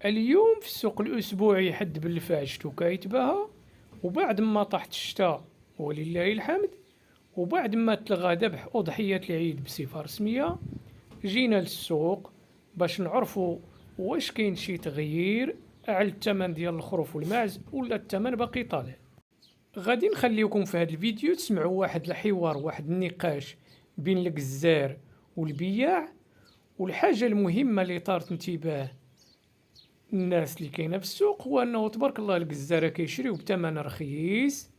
اليوم في السوق الأسبوعي حد بالفعل شتو كايتباها، وبعد ما طاحت الشتاء ولله الحمد، وبعد ما تلغى ذبح أضحية العيد بصفة رسمية، جينا للسوق باش نعرفوا واش كاين شي تغيير على الثمن ديال الخروف والماعز ولا الثمن باقي طالع. غادي نخليكم في هذا الفيديو تسمعوا واحد الحوار، واحد النقاش بين الجزار والبياع. والحاجة المهمة اللي طارت انتباه الناس اللي كاينه في السوق هو انه تبارك الله الجزاره كيشريو بثمن رخيص،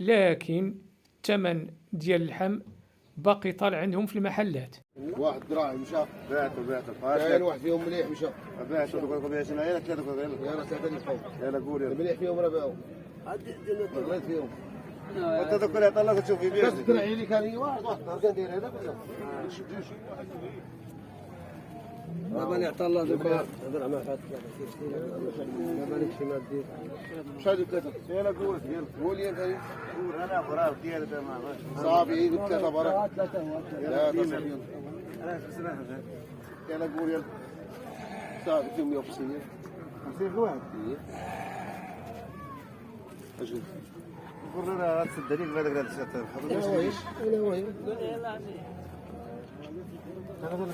لكن الثمن ديال اللحم باقي طالع عندهم في المحلات. واحد دراعي مشى بعته كاين واحد فيهم مليح مشى بعته تقول لك يا يلا كذا يلا ساعتين الحوم يلا قول يلا مليح فيهم ربعهم بغيت فيهم انت تقول يا طلع تشوف في بس بيتك الدراعي اللي كان واحد كان داير هذا بزاف دابا نعطى الله دابا هضر مع فاتك دابا لك شي ما دير شحال ثلاثة يلا قول يلا قول لي انت قول انا فراغ ديالي تمام صافي ثلاثة برا ثلاثة هو لا تصل انا خسران يلا قول يلا صافي فيهم 150 50 واحد اجل قول لنا غتسد عليك بهذاك الشيء انا وين انا وين